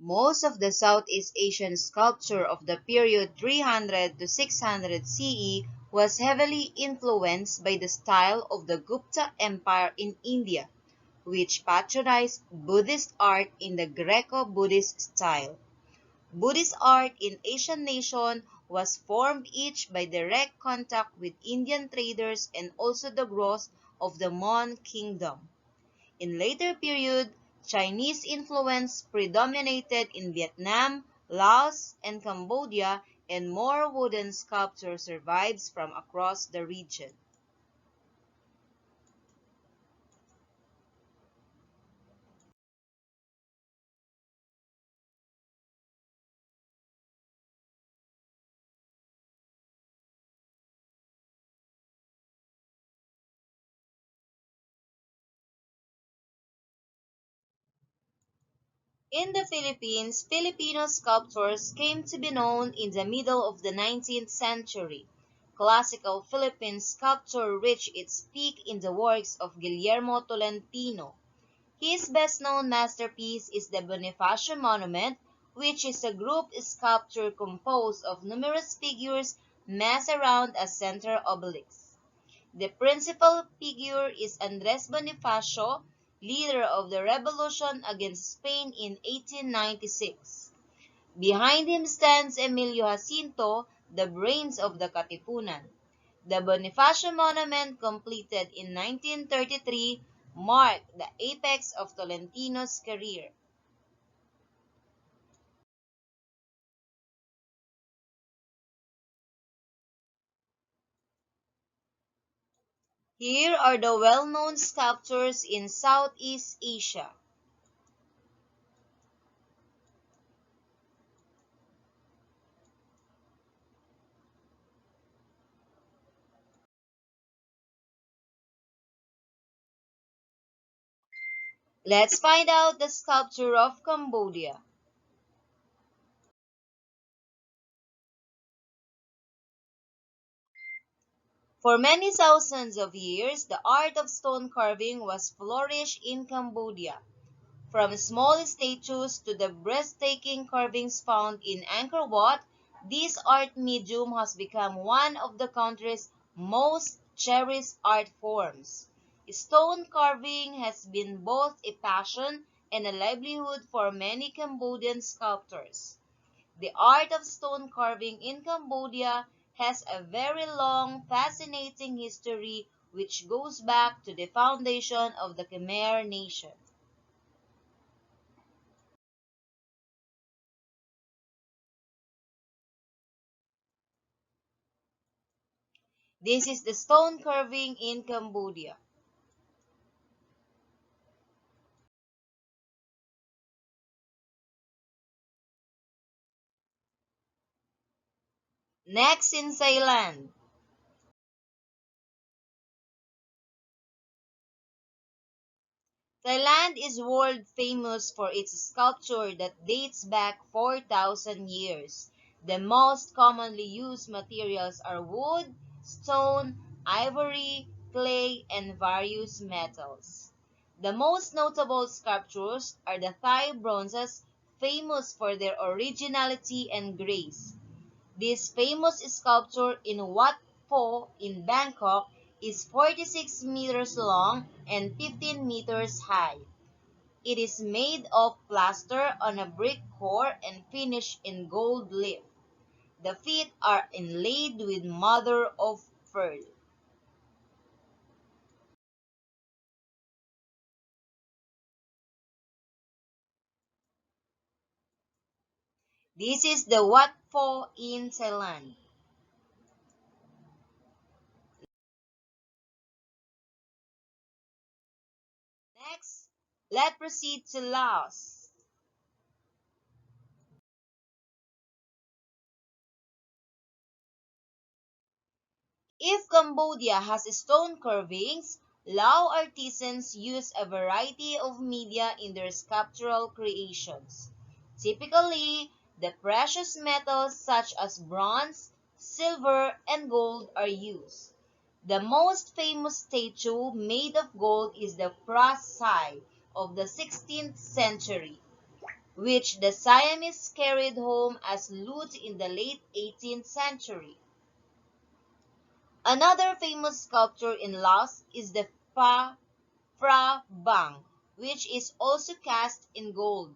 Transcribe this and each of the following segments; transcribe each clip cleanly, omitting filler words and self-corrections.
Most of the Southeast Asian sculpture of the period 300 to 600 CE was heavily influenced by the style of the Gupta Empire in India, which patronized Buddhist art in the Greco-Buddhist style. Buddhist art in Asian nations was formed each by direct contact with Indian traders and also the growth of the Mon kingdom. In later period, Chinese influence predominated in Vietnam, Laos, and Cambodia, and more wooden sculpture survives from across the region. In the Philippines, Filipino sculptors came to be known in the middle of the 19th century. Classical Philippine sculpture reached its peak in the works of Guillermo Tolentino. His best-known masterpiece is the Bonifacio Monument, which is a group sculpture composed of numerous figures massed around a center obelisk. The principal figure is Andres Bonifacio, leader of the revolution against Spain in 1896. Behind him stands Emilio Jacinto, the brains of the Katipunan. The Bonifacio Monument, completed in 1933, marked the apex of Tolentino's career. Here are the well-known sculptures in Southeast Asia. Let's find out the sculpture of Cambodia. For many thousands of years, the art of stone carving was flourished in Cambodia. From small statues to the breathtaking carvings found in Angkor Wat, this art medium has become one of the country's most cherished art forms. Stone carving has been both a passion and a livelihood for many Cambodian sculptors. The art of stone carving in Cambodia has a very long, fascinating history which goes back to the foundation of the Khmer nation. This is the stone carving in Cambodia. Next in Thailand. Thailand is world famous for its sculpture that dates back 4,000 years. The most commonly used materials are wood, stone, ivory, clay, and various metals. The most notable sculptures are the Thai bronzes, famous for their originality and grace. This famous sculpture in Wat Po in Bangkok is 46 meters long and 15 meters high. It is made of plaster on a brick core and finished in gold leaf. The feet are inlaid with mother of pearl. This is the Wat Po in Thailand. Next, let's proceed to Laos. If Cambodia has stone carvings, Lao artisans use a variety of media in their sculptural creations. Typically, the precious metals such as bronze, silver, and gold are used. The most famous statue made of gold is the Phra Sai of the 16th century. which the Siamese carried home as loot in the late 18th century. Another famous sculpture in Laos is the Phra Bang, which is also cast in gold.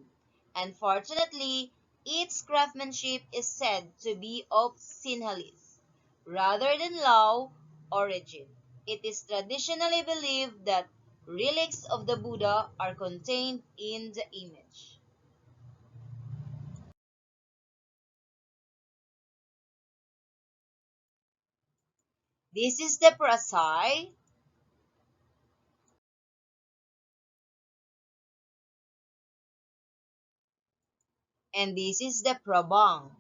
Unfortunately, its craftsmanship is said to be of Sinhalese rather than Lao origin. It is traditionally believed that relics of the Buddha are contained in the image. This is the Prasai, and this is the Prabang.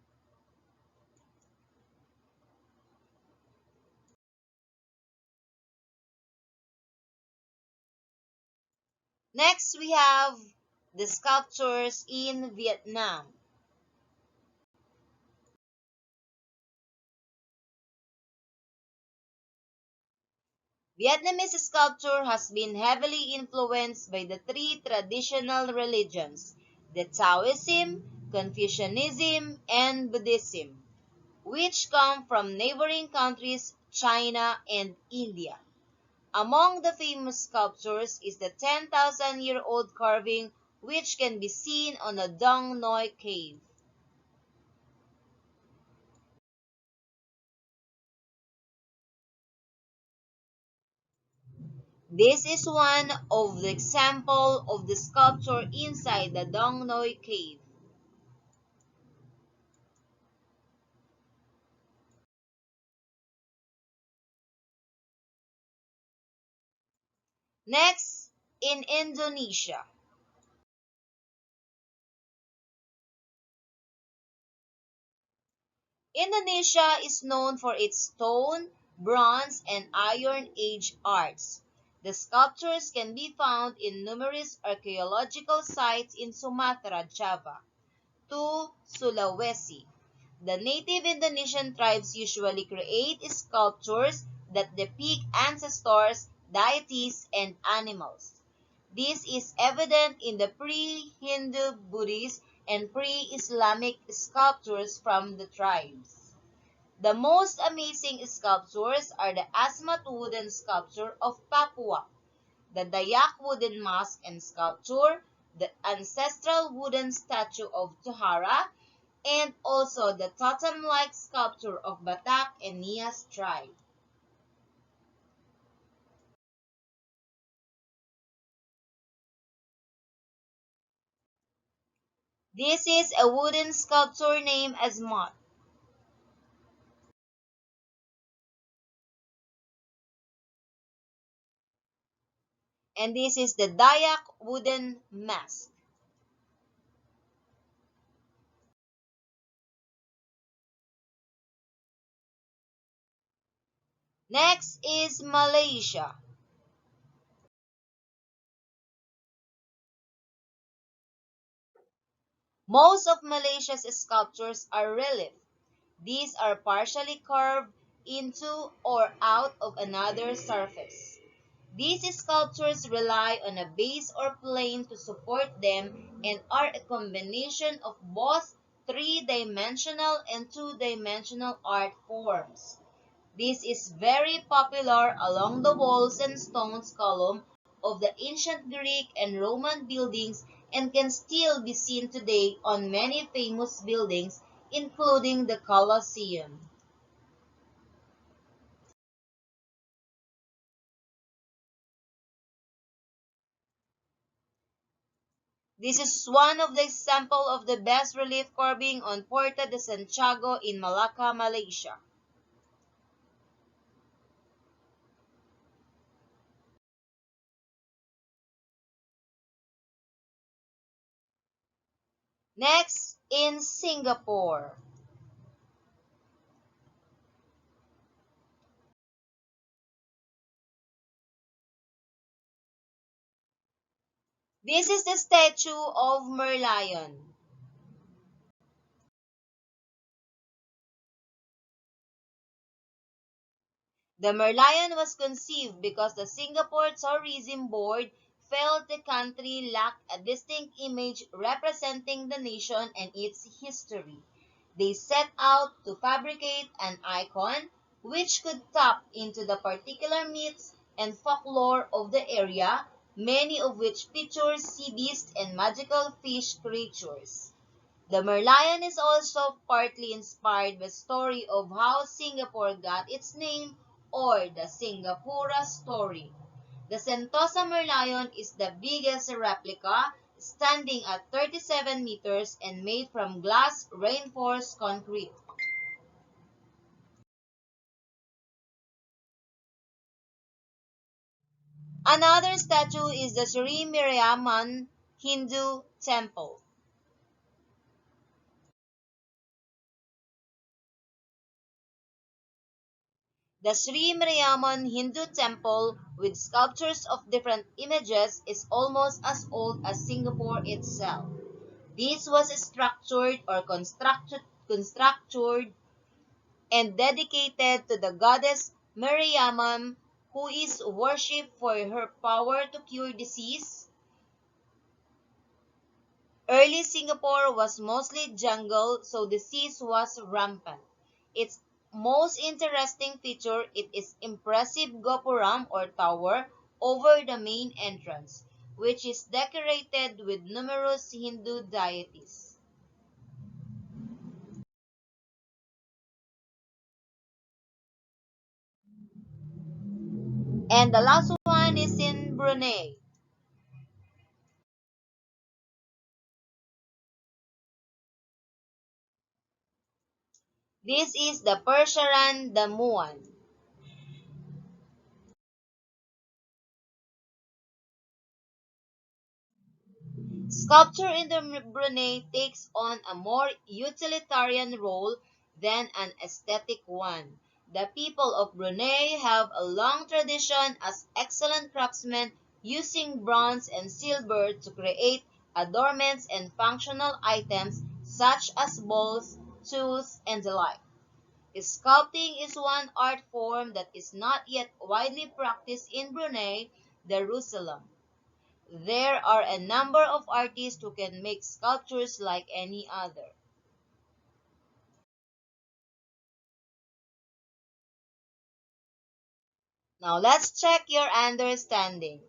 Next, we have the sculptures in Vietnam. Vietnamese sculpture has been heavily influenced by the three traditional religions, the Taoism, Confucianism, and Buddhism, which come from neighboring countries China and India. Among the famous sculptures is the 10,000-year-old carving which can be seen on the Dong Noi cave. This is one of the example of the sculpture inside the Dong Noi cave. Next, in Indonesia. Indonesia is known for its stone, bronze, and Iron Age arts. The sculptures can be found in numerous archaeological sites in Sumatra, Java, to Sulawesi. The native Indonesian tribes usually create sculptures that depict ancestors, deities, and animals. This is evident in the pre-Hindu Buddhist and pre-Islamic sculptures from the tribes. The most amazing sculptures are the Asmat wooden sculpture of Papua, the Dayak wooden mask and sculpture, the ancestral wooden statue of Tohara, and also the totem-like sculpture of Batak and Nias tribe. This is a wooden sculpture named Asmat. And this is the Dayak wooden mask. Next is Malaysia. Most of Malaysia's sculptures are relief. These are partially carved into or out of another surface. These sculptures rely on a base or plane to support them and are a combination of both three-dimensional and two-dimensional art forms. This is very popular along the walls and stones column of the ancient Greek and Roman buildings and can still be seen today on many famous buildings, including the Colosseum. This is one of the example of the best relief carving on Puerta de Santiago in Malacca, Malaysia. Next, in Singapore. This is the statue of Merlion. The Merlion was conceived because the Singapore Tourism Board felt the country lacked a distinct image representing the nation and its history. They set out to fabricate an icon which could tap into the particular myths and folklore of the area, many of which feature sea beasts and magical fish creatures. The Merlion is also partly inspired by the story of how Singapore got its name, or the Singapura story. The Sentosa Merlion is the biggest replica, standing at 37 meters and made from glass reinforced concrete. Another statue is the Sri Miriaman Hindu Temple. The Sri Mariamman Hindu temple, with sculptures of different images, is almost as old as Singapore itself. This was constructed and dedicated to the goddess Mariamman, who is worshipped for her power to cure disease. Early Singapore was mostly jungle, so disease was rampant. Its most interesting feature is its impressive gopuram or tower over the main entrance, which is decorated with numerous Hindu deities. And the last one is in Brunei. This is the Persian Damuan. Sculpture in the Brunei takes on a more utilitarian role than an aesthetic one. The people of Brunei have a long tradition as excellent craftsmen, using bronze and silver to create adornments and functional items such as bowls, tools, and the like. Sculpting is one art form that is not yet widely practiced in Brunei, Darussalam. There are a number of artists who can make sculptures like any other. Now let's check your understanding.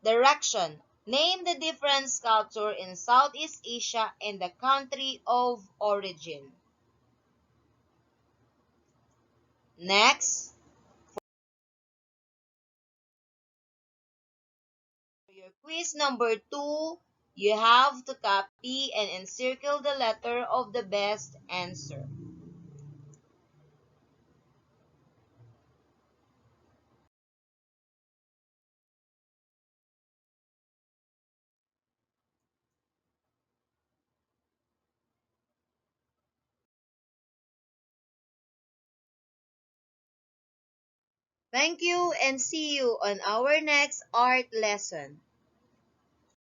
Direction. Name the different sculpture in Southeast Asia and the country of origin. Next, for your quiz number 2, you have to copy and encircle the letter of the best answer. Thank you and see you on our next art lesson.